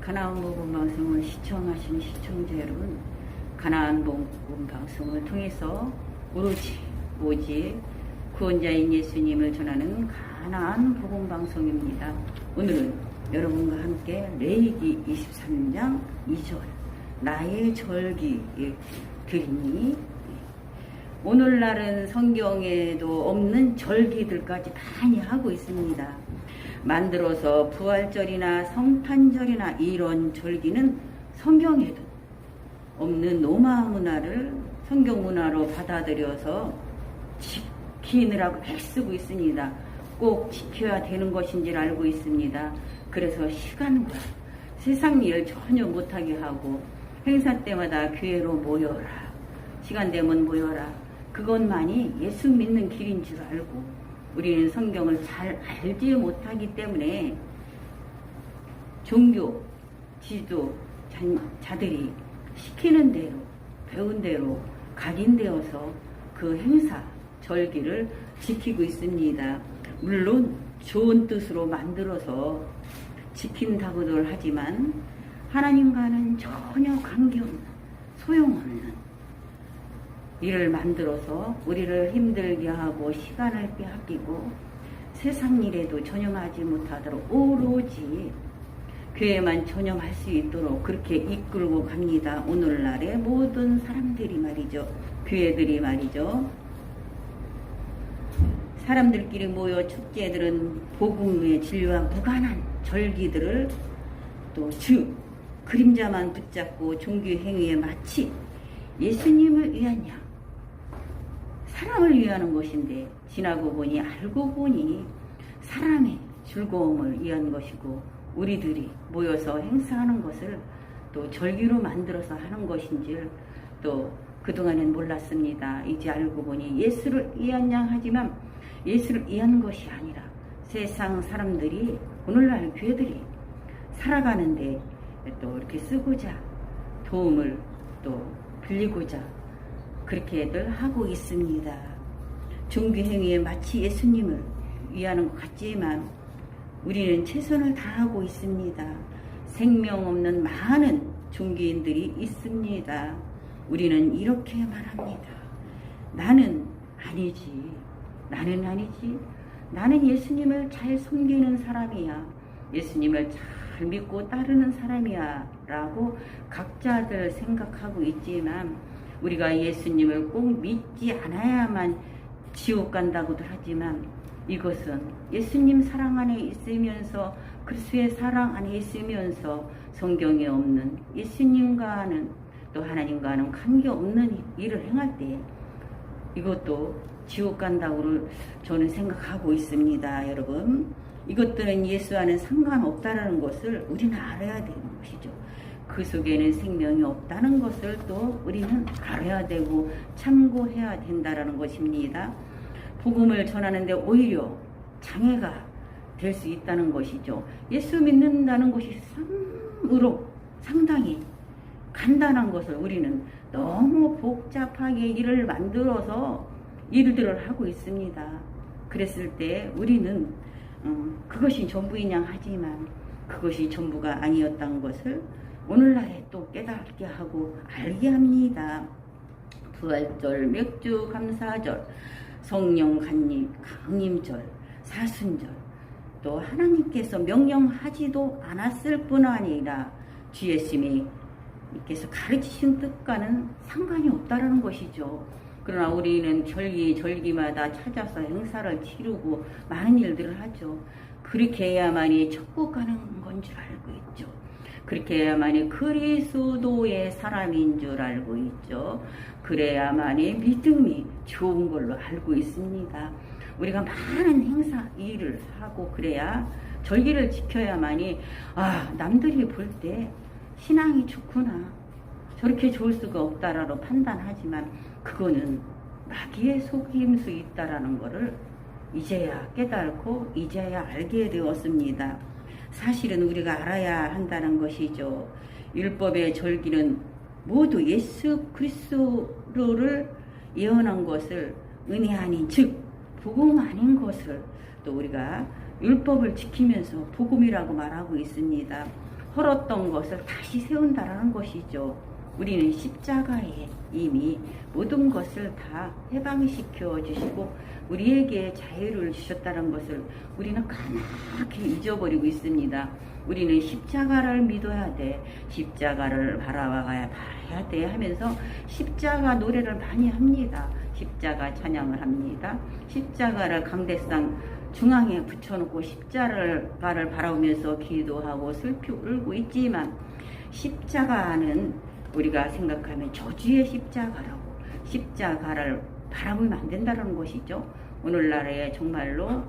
가나안 복음 방송을 시청하시는 시청자 여러분, 가나안 복음 방송을 통해서 오직 구원자인 예수님을 전하는 가나안 복음 방송입니다. 오늘은 여러분과 함께 레위기 23장 2절 나의 절기 드리니, 오늘날은 성경에도 없는 절기들까지 많이 하고 있습니다. 만들어서 부활절이나 성탄절이나 이런 절기는 성경에도 없는 로마 문화를 성경 문화로 받아들여서 지키느라고 애쓰고 있습니다. 꼭 지켜야 되는 것인지를 알고 있습니다. 그래서 시간과 세상 일을 전혀 못하게 하고 행사 때마다 교회로 모여라, 시간 되면 모여라, 그것만이 예수 믿는 길인 줄 알고, 우리는 성경을 잘 알지 못하기 때문에 종교 지도자들이 시키는 대로 배운 대로 각인되어서 그 행사 절기를 지키고 있습니다. 물론 좋은 뜻으로 만들어서 지킨다고들 하지만 하나님과는 전혀 관계없는 소용없는 일을 만들어서 우리를 힘들게 하고 시간을 빼앗기고 세상 일에도 전념하지 못하도록 오로지 교회만 전념할 수 있도록 그렇게 이끌고 갑니다. 오늘날의 모든 사람들이 말이죠. 교회들이 말이죠. 사람들끼리 모여 축제들은 복음의 진리와 무관한 절기들을 또 그림자만 붙잡고 종교 행위에 마치 예수님을 위한 양, 사람을 위하는 것인데, 지나고 보니 알고 보니 사람의 즐거움을 위한 것이고, 우리들이 모여서 행사하는 것을 또 절기로 만들어서 하는 것인지를 또 그동안엔 몰랐습니다. 이제 알고 보니 예수를 위한 양 하지만 예수를 위한 것이 아니라 세상 사람들이, 오늘날 교회들이 살아가는데 또 이렇게 쓰고자 도움을 또 빌리고자 그렇게들 하고 있습니다. 종교행위에 마치 예수님을 위하는 것 같지만 우리는 최선을 다하고 있습니다. 생명 없는 많은 종교인들이 있습니다. 우리는 이렇게 말합니다. 나는 아니지. 나는 예수님을 잘 섬기는 사람이야. 예수님을 잘 믿고 따르는 사람이야 라고 각자들 생각하고 있지만, 우리가 예수님을 꼭 믿지 않아야만 지옥 간다고도 하지만, 이것은 예수님 사랑 안에 있으면서, 그리스도의 사랑 안에 있으면서 성경에 없는 예수님과는 또 하나님과는 관계없는 일을 행할 때 이것도 지옥 간다고 저는 생각하고 있습니다. 여러분, 이것들은 예수와는 상관없다는 것을 우리는 알아야 되는 것이죠. 그 속에는 생명이 없다는 것을 또 우리는 알아야 되고 참고해야 된다는 것입니다. 복음을 전하는데 오히려 장애가 될 수 있다는 것이죠. 예수 믿는다는 것이 상당히 간단한 것을 우리는 너무 복잡하게 일을 만들어서 일들을 하고 있습니다. 그랬을 때 우리는 그것이 전부이냐 하지만 그것이 전부가 아니었다는 것을 오늘날에 또 깨닫게 하고 알게 합니다. 부활절, 맥주 감사절, 성령 강림절, 사순절, 또 하나님께서 명령하지도 않았을 뿐 아니라 주 예수님께서 가르치신 뜻과는 상관이 없다는 것이죠. 그러나 우리는 절기마다 찾아서 행사를 치르고 많은 일들을 하죠. 그렇게 해야만이 천국 가는 건 줄 알고 있죠. 그렇게 해야만이 그리스도의 사람인 줄 알고 있죠. 그래야만이 믿음이 좋은 걸로 알고 있습니다. 우리가 많은 행사 일을 하고 그래야 절기를 지켜야만이 남들이 볼 때 신앙이 좋구나, 저렇게 좋을 수가 없다라고 판단하지만 그거는 마귀의 속임수 있다라는 것을 이제야 깨달고 이제야 알게 되었습니다. 사실은 우리가 알아야 한다는 것이죠. 율법의 절기는 모두 예수 그리스도를 예언한 것을 은혜 아닌 즉 복음 아닌 것을 또 우리가 율법을 지키면서 복음이라고 말하고 있습니다. 헐었던 것을 다시 세운다라는 것이죠. 우리는 십자가에 이미 모든 것을 다 해방시켜 주시고 우리에게 자유를 주셨다는 것을 우리는 까맣게 잊어버리고 있습니다. 우리는 십자가를 믿어야 돼, 십자가를 바라봐야 돼 하면서 십자가 노래를 많이 합니다. 십자가 찬양을 합니다. 십자가를 강대상 중앙에 붙여놓고 십자가를 바라보면서 기도하고 슬피 울고 있지만, 십자가는 우리가 생각하면 저주의 십자가라고, 십자가를 바라보면 안 된다는 것이죠. 오늘날에 정말로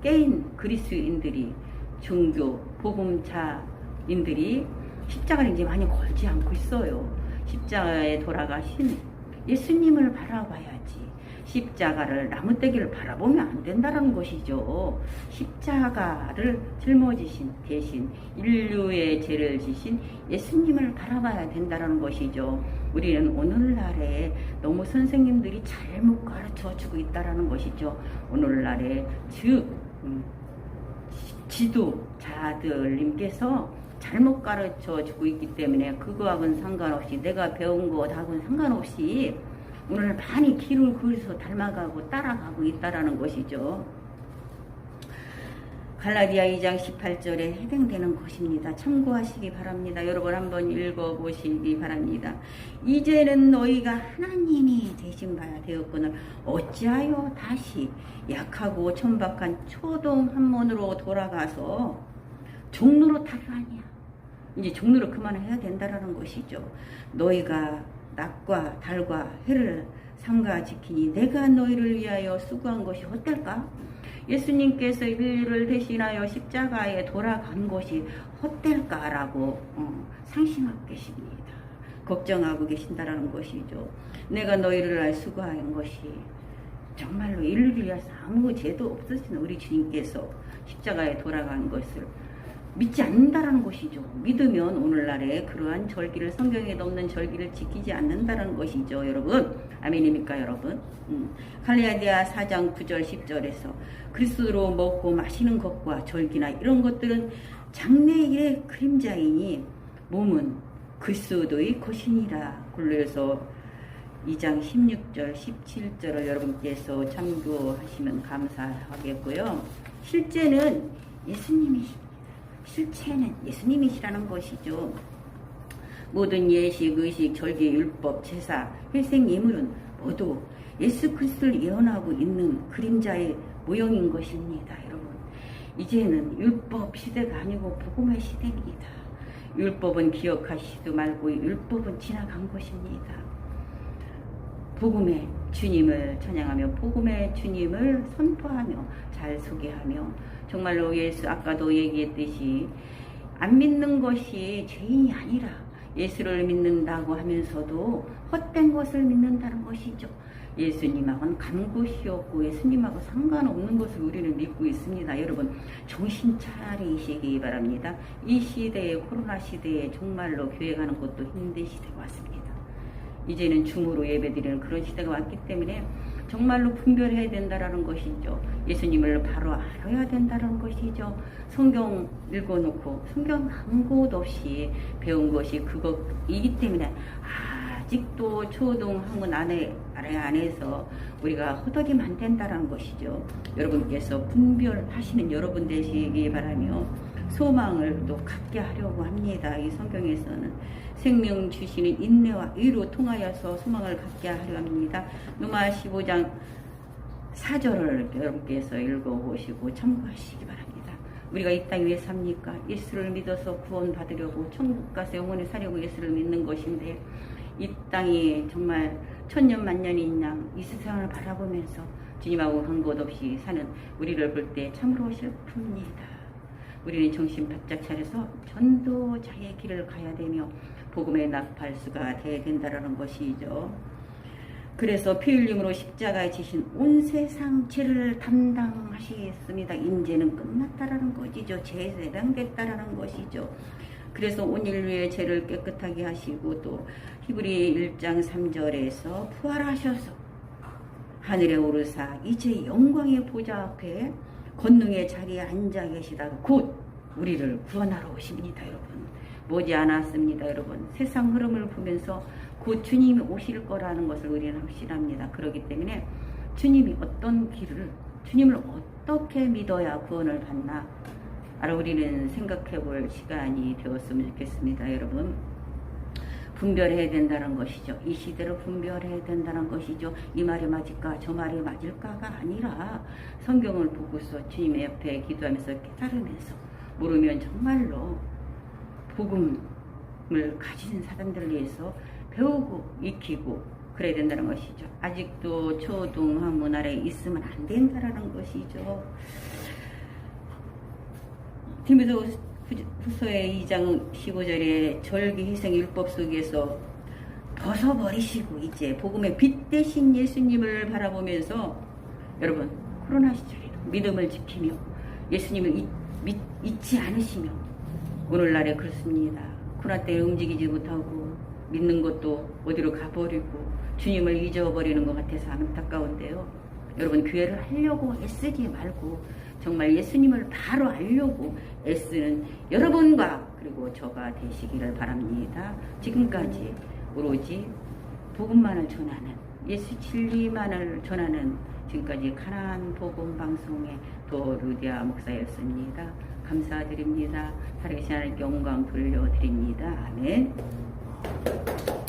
깨인 그리스인들이, 종교 복음자인들이 십자가를 이제 많이 걸지 않고 있어요. 십자가에 돌아가신 예수님을 바라봐야지, 십자가를 나무떼기를 바라보면 안 된다는 것이죠. 십자가를 짊어지신 대신 인류의 죄를 지신 예수님을 바라봐야 된다는 것이죠. 우리는 오늘날에 너무 선생님들이 잘못 가르쳐주고 있다는 것이죠. 오늘날에 지도자들님께서 잘못 가르쳐주고 있기 때문에 그거하고는 상관없이, 내가 배운 거하고는 상관없이 오늘 많이 길을 그려서 닮아가고 따라가고 있다라는 것이죠. 갈라디아 2장 18절에 해당되는 것입니다. 참고하시기 바랍니다. 여러분 한번 읽어보시기 바랍니다. 이제는 너희가 하나님이 되신 바 되었거늘 어찌하여 다시 약하고 천박한 초동 한문으로 돌아가서 종로로 타려하냐. 이제 종로로 그만해야 된다라는 것이죠. 너희가 낮과 달과 해를 삼가 지키니 내가 너희를 위하여 수고한 것이 헛될까? 예수님께서 인류를 대신하여 십자가에 돌아간 것이 헛될까라고 상심하고 계십니다. 걱정하고 계신다라는 것이죠. 내가 너희를 위하여 수고한 것이, 정말로 인류를 위해서 아무 죄도 없으신 우리 주님께서 십자가에 돌아간 것을 믿지 않는다라는 것이죠. 믿으면 오늘날에 그러한 절기를, 성경에도 없는 절기를 지키지 않는다라는 것이죠. 여러분 아멘입니까 여러분? 갈라디아 4장 9절 10절에서 그리스도로 먹고 마시는 것과 절기나 이런 것들은 장래일의 그림자이니 몸은 그리스도의 것이니라. 골로새서 2장 16절 17절을 여러분께서 참고하시면 감사하겠고요. 실제는 예수님이십니다. 실체는 예수님이시라는 것이죠. 모든 예식, 의식, 절기, 율법, 제사, 회생, 예물은 모두 예수 그리스도를 예언하고 있는 그림자의 모형인 것입니다. 여러분, 이제는 율법 시대가 아니고 복음의 시대입니다. 율법은 기억하시도 말고 율법은 지나간 것입니다. 복음의 주님을 찬양하며 복음의 주님을 선포하며 잘 소개하며, 정말로 예수, 아까도 얘기했듯이 안 믿는 것이 죄인이 아니라 예수를 믿는다고 하면서도 헛된 것을 믿는다는 것이죠. 예수님하고는 간 곳이 없고 예수님하고 상관없는 것을 우리는 믿고 있습니다. 여러분 정신 차리시기 바랍니다. 이 시대에, 코로나 시대에 정말로 교회 가는 것도 힘든 시대가 왔습니다. 이제는 줌으로 예배드리는 그런 시대가 왔기 때문에 정말로 분별해야 된다라는 것이죠. 예수님을 바로 알아야 된다는 것이죠. 성경 읽어놓고 성경 한 곳 없이 배운 것이 그것이기 때문에 아직도 초등 학문 안에서 우리가 허덕이면 안 된다는 것이죠. 여러분께서 분별하시는 여러분 되시기 바라며 소망을 또 갖게 하려고 합니다. 이 성경에서는 생명 주시는 인내와 의로 통하여서 소망을 갖게 하려 합니다. 누가 15장 4절을 여러분께서 읽어보시고 참고하시기 바랍니다. 우리가 이 땅에 왜 삽니까? 예수를 믿어서 구원 받으려고, 천국 가서 영원히 사려고 예수를 믿는 것인데, 이 땅이 정말 천년 만년이 있냐, 이 세상을 바라보면서 주님하고 한 곳 없이 사는 우리를 볼 때 참으로 슬픕니다. 우리는 정신 바짝 차려서 전도자의 길을 가야 되며 복음의 나팔수가 되어야 된다는 것이죠. 그래서 피 흘림으로 십자가에 지신 온 세상 죄를 담당하시겠습니다. 인제는 끝났다라는 것이죠. 죄 해방됐다라는 것이죠. 그래서 온 인류의 죄를 깨끗하게 하시고, 또 히브리 1장 3절에서 부활하셔서 하늘에 오르사 이제 영광의 보좌 앞에 권능의 자리에 앉아 계시다가 곧 우리를 구원하러 오십니다, 여러분. 머지 않았습니다, 여러분. 세상 흐름을 보면서 곧 주님이 오실 거라는 것을 우리는 확신합니다. 그렇기 때문에 주님이 어떤 길을, 주님을 어떻게 믿어야 구원을 받나, 우리는 생각해 볼 시간이 되었으면 좋겠습니다, 여러분. 분별해야 된다는 것이죠. 이 시대를 분별해야 된다는 것이죠. 이 말이 맞을까 저 말이 맞을까가 아니라 성경을 보고서 주님의 옆에 기도하면서 깨달으면서 모르면 정말로 복음을 가진 사람들을 위해서 배우고 익히고 그래야 된다는 것이죠. 아직도 초등학문 아래에 있으면 안 된다는 것이죠. 디모데후서의 2장 15절에 절기 희생 율법 속에서 벗어버리시고 이제 복음의 빛 대신 예수님을 바라보면서 여러분 코로나 시절에도 믿음을 지키며 예수님을 잊지 않으시며 오늘날에 그렇습니다. 코로나 때 움직이지 못하고 믿는 것도 어디로 가버리고 주님을 잊어버리는 것 같아서 안타까운데요. 여러분 교회를 하려고 애쓰지 말고 정말 예수님을 바로 알려고 애쓰는 여러분과 그리고 저가 되시기를 바랍니다. 지금까지 오로지 복음만을 전하는 예수 진리만을 전하는 지금까지 가나안 복음 방송의 도르디아 목사였습니다. 감사드립니다. 살아계신 하나님께 영광 돌려드립니다. 아멘.